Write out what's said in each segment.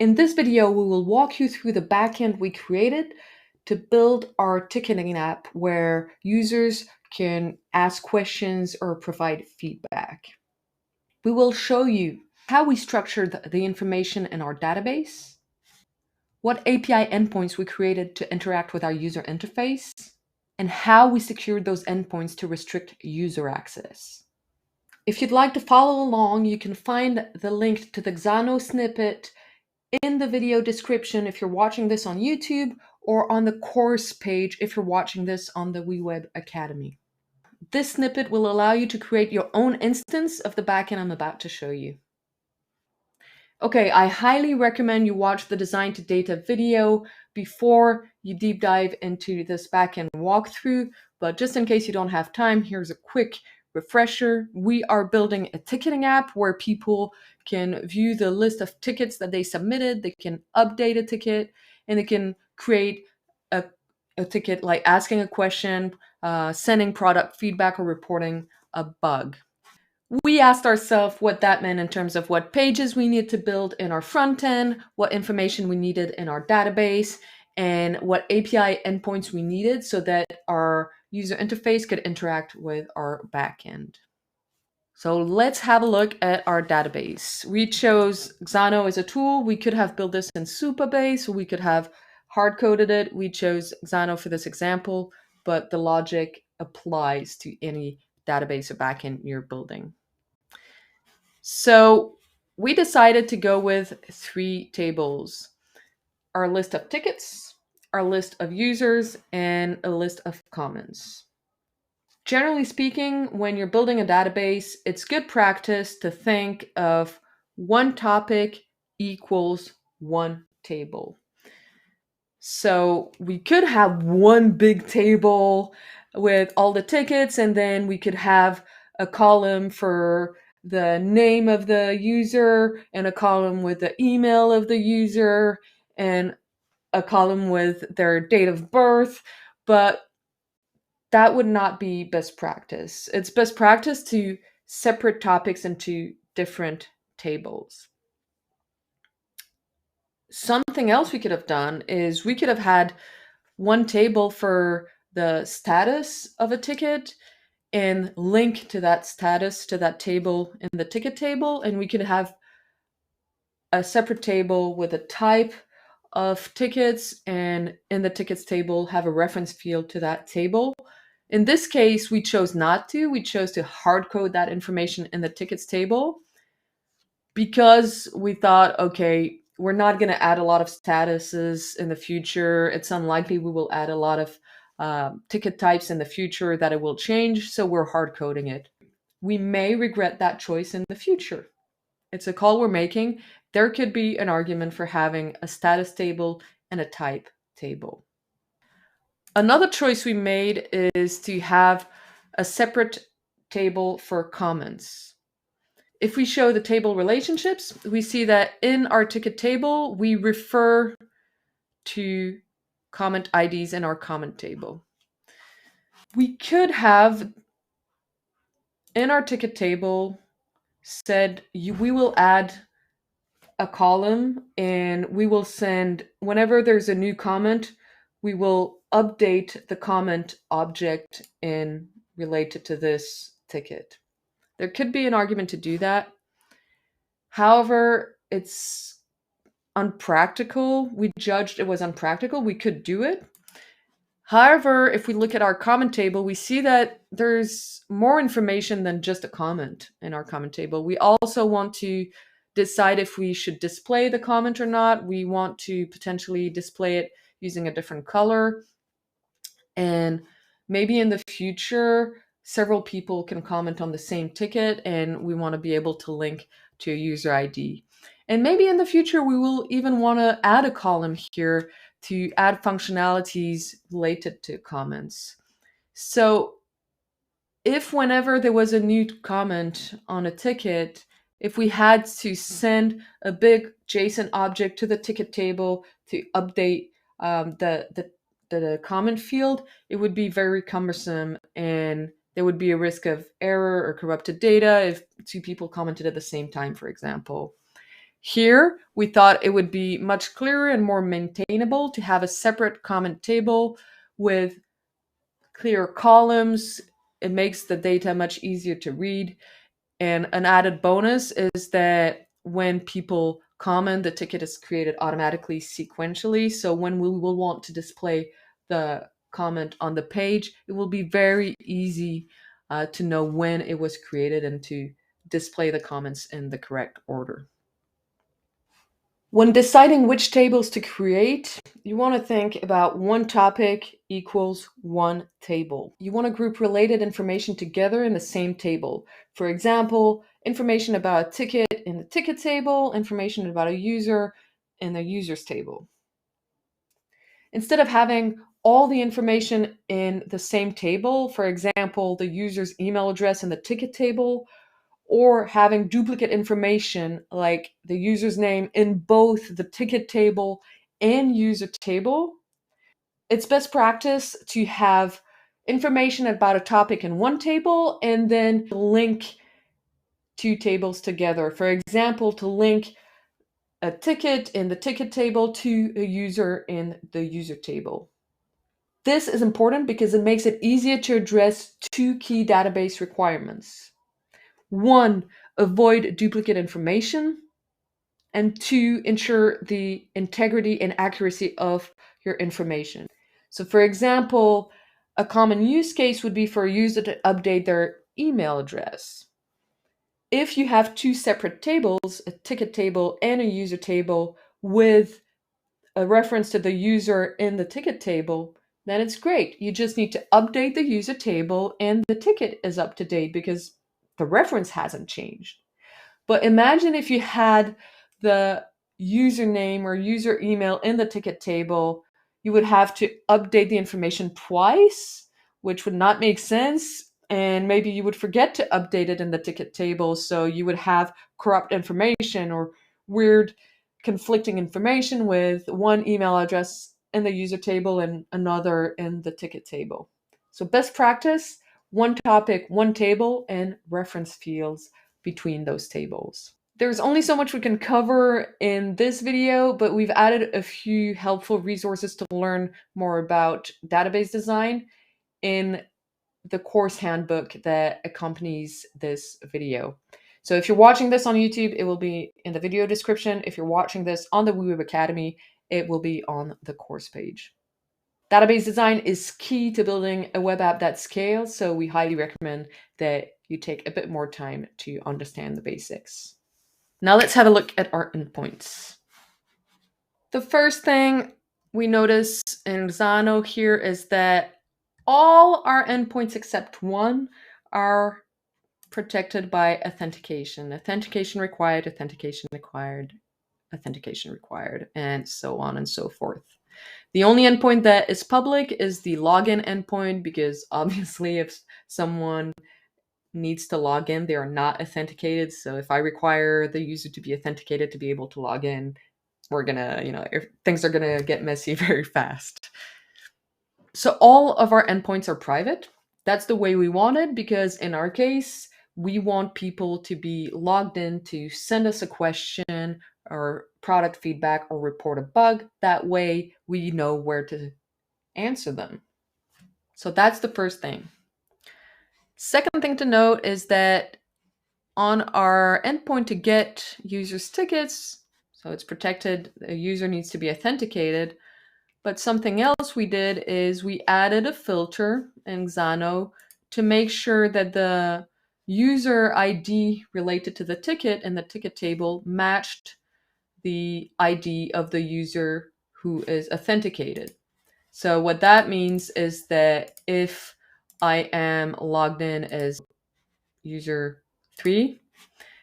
In this video, we will walk you through the backend we created to build our ticketing app where users can ask questions or provide feedback. We will show you how we structured the information in our database, what API endpoints we created to interact with our user interface, and how we secured those endpoints to restrict user access. If you'd like to follow along, you can find the link to the Xano snippet in the video description if you're watching this on YouTube, or on the course page if you're watching this on the WeWeb Academy. This snippet will allow you to create your own instance of the backend I'm about to show you. Okay, I highly recommend you watch the Design to Data video before you deep dive into this backend walkthrough, but just in case you don't have time, here's a quick refresher. We are building a ticketing app where people can view the list of tickets that they submitted, they can update a ticket, and they can create a ticket like asking a question, sending product feedback, or reporting a bug. We asked ourselves what that meant in terms of what pages we need to build in our front end, what information we needed in our database, and what API endpoints we needed so that our user interface could interact with our backend. So let's have a look at our database. We chose Xano as a tool. We could have built this in Supabase, or we could have hard-coded it. We chose Xano for this example, but the logic applies to any database or backend you're building. So we decided to go with 3 tables: our list of tickets, our list of users, and a list of comments. Generally speaking, when you're building a database, it's good practice to think of one topic equals one table. So we could have one big table with all the tickets, and then we could have a column for the name of the user, and a column with the email of the user, and a column with their date of birth. But that would not be best practice. It's best practice to separate topics into different tables. Something else we could have done is we could have had one table for the status of a ticket and link to that status to that table in the ticket table, and we could have a separate table with a type of tickets, and in the tickets table have a reference field to that table. In this case, we chose not to. We chose to hard code that information in the tickets table because we thought, okay, we're not going to add a lot of statuses in the future. It's unlikely we will add a lot of ticket types in the future that it will change, so we're hard coding it. We may regret that choice in the future. It's a call we're making. There could be an argument for having a status table and a type table. Another choice we made is to have a separate table for comments. If we show the table relationships, we see that in our ticket table, we refer to comment IDs in our comment table. We could have, in our ticket table, said we will add a column and we will send, whenever there's a new comment, we will update the comment object in related to this ticket. There could be an argument to do that. However, it's unpractical. We judged it was unpractical. We could do it. However, if we look at our comment table, we see that there's more information than just a comment in our comment table. We also want to decide if we should display the comment or not. We want to potentially display it using a different color. And maybe in the future, several people can comment on the same ticket, and we want to be able to link to a user ID. And maybe in the future, we will even want to add a column here to add functionalities related to comments. So if whenever there was a new comment on a ticket, if we had to send a big JSON object to the ticket table to update the comment field, it would be very cumbersome, and there would be a risk of error or corrupted data if 2 people commented at the same time, for example. Here, we thought it would be much clearer and more maintainable to have a separate comment table with clear columns. It makes the data much easier to read. And an added bonus is that when people comment, the ticket is created automatically sequentially. So when we will want to display the comment on the page, it will be very easy to know when it was created and to display the comments in the correct order. When deciding which tables to create, you want to think about one topic equals one table. You want to group related information together in the same table. For example, information about a ticket in the ticket table, information about a user in the users table. Instead of having all the information in the same table, for example, the user's email address in the ticket table, or having duplicate information like the user's name in both the ticket table and user table, it's best practice to have information about a topic in one table and then link two tables together. For example, to link a ticket in the ticket table to a user in the user table. This is important because it makes it easier to address two key database requirements. One, avoid duplicate information, and two, ensure the integrity and accuracy of your information. So, for example, a common use case would be for a user to update their email address. If you have two separate tables, a ticket table and a user table, with a reference to the user in the ticket table, then it's great. You just need to update the user table and the ticket is up to date because the reference hasn't changed. But imagine if you had the username or user email in the ticket table, you would have to update the information twice, which would not make sense. And maybe you would forget to update it in the ticket table. So you would have corrupt information or weird conflicting information with one email address in the user table and another in the ticket table. So best practice, one topic, one table, and reference fields between those tables. There's only so much we can cover in this video, but we've added a few helpful resources to learn more about database design in the course handbook that accompanies this video. So if you're watching this on YouTube, it will be in the video description. If you're watching this on the WeWeb Academy, it will be on the course page. Database design is key to building a web app that scales, so we highly recommend that you take a bit more time to understand the basics. Now let's have a look at our endpoints. The first thing we notice in Xano here is that all our endpoints except one are protected by authentication. Authentication required, authentication required, authentication required, and so on and so forth. The only endpoint that is public is the login endpoint because obviously if someone needs to log in, they are not authenticated. So if I require the user to be authenticated to be able to log in, we're gonna, things are gonna get messy very fast. So all of our endpoints are private. That's the way we want it because in our case, we want people to be logged in to send us a question or product feedback or report a bug. That way we know where to answer them. So that's the first thing. Second thing to note is that on our endpoint to get users' tickets, so it's protected, the user needs to be authenticated. But something else we did is we added a filter in Xano to make sure that the user ID related to the ticket in the ticket table matched the ID of the user who is authenticated. So what that means is that if I am logged in as user 3,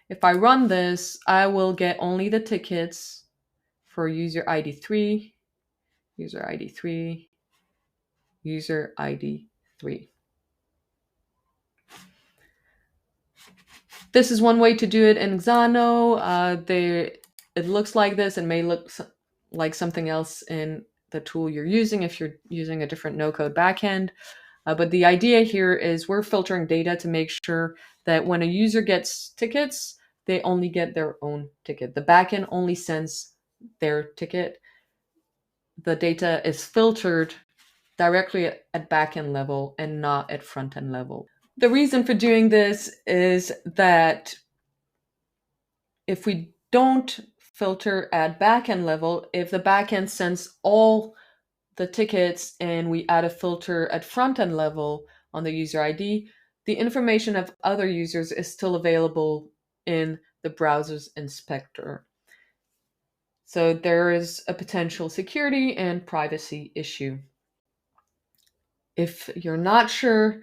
if I run this, I will get only the tickets for user ID 3, user ID 3, user ID 3. This is one way to do it in Xano. It looks like this and may look like something else in the tool you're using if you're using a different no-code backend. But the idea here is we're filtering data to make sure that when a user gets tickets, they only get their own ticket. The backend only sends their ticket. The data is filtered directly at backend level and not at frontend level. The reason for doing this is that if we don't filter at backend level, if the backend sends all the tickets and we add a filter at front-end level on the user ID, the information of other users is still available in the browser's inspector. So there is a potential security and privacy issue. If you're not sure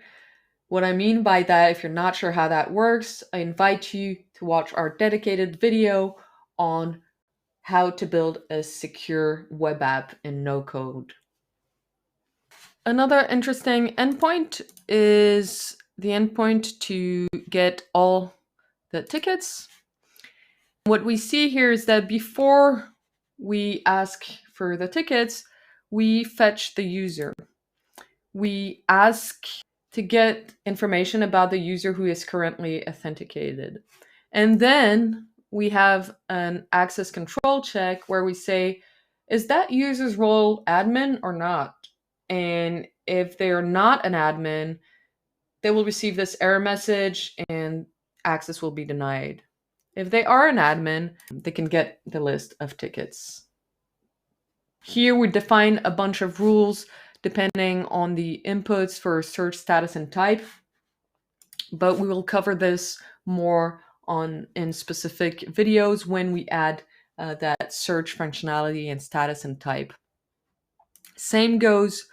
what I mean by that, if you're not sure how that works, I invite you to watch our dedicated video on how to build a secure web app in no code. Another interesting endpoint is the endpoint to get all the tickets. What we see here is that before we ask for the tickets, we fetch the user. We ask to get information about the user who is currently authenticated. And then we have an access control check where we say, is that user's role admin or not? And if they're not an admin, they will receive this error message and access will be denied. If they are an admin, they can get the list of tickets. Here we define a bunch of rules depending on the inputs for search status and type, but we will cover this more in specific videos when we add that search functionality and status and type. Same goes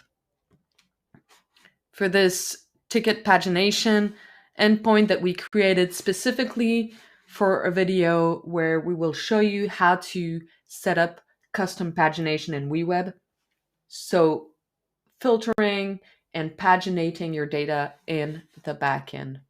for this ticket pagination endpoint that we created specifically for a video where we will show you how to set up custom pagination in WeWeb. So filtering and paginating your data in the backend.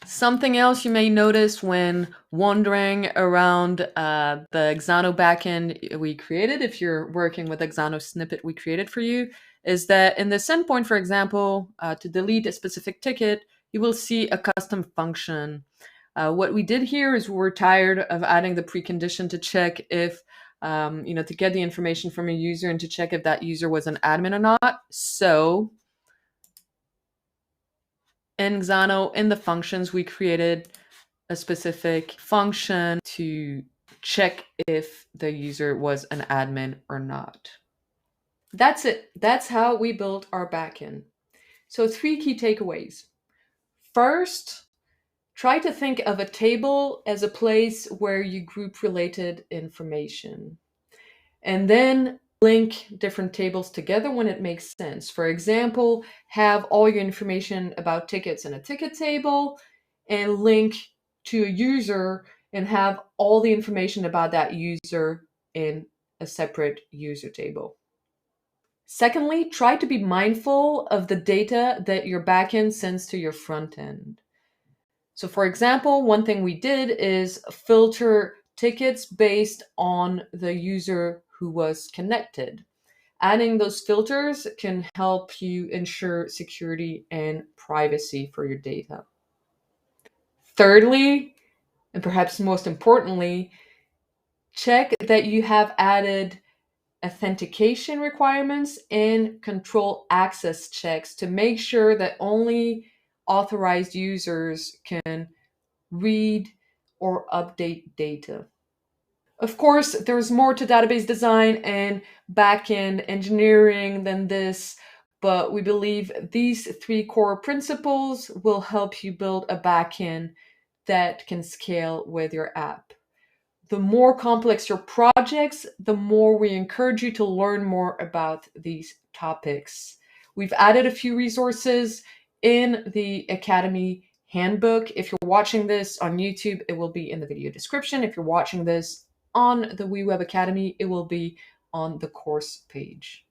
Something else you may notice when wandering around the Xano backend we created, if you're working with Xano snippet we created for you, is that in this endpoint, for example, to delete a specific ticket, you will see a custom function. What we did here is we were tired of adding the precondition to check if, to get the information from a user and to check if that user was an admin or not. So in Xano, in the functions, we created a specific function to check if the user was an admin or not. That's it. That's how we built our backend. So 3 key takeaways. First, try to think of a table as a place where you group related information. And then link different tables together when it makes sense. For example, have all your information about tickets in a ticket table and link to a user and have all the information about that user in a separate user table. Secondly, try to be mindful of the data that your backend sends to your front end. So for example, one thing we did is filter tickets based on the user who was connected. Adding those filters can help you ensure security and privacy for your data. Thirdly, and perhaps most importantly, check that you have added authentication requirements and control access checks to make sure that only authorized users can read or update data. Of course, there's more to database design and backend engineering than this, but we believe these 3 core principles will help you build a backend that can scale with your app. The more complex your projects, the more we encourage you to learn more about these topics. We've added a few resources in the Academy handbook. If you're watching this on YouTube, it will be in the video description. If you're watching this on the WeWeb Academy, it will be on the course page.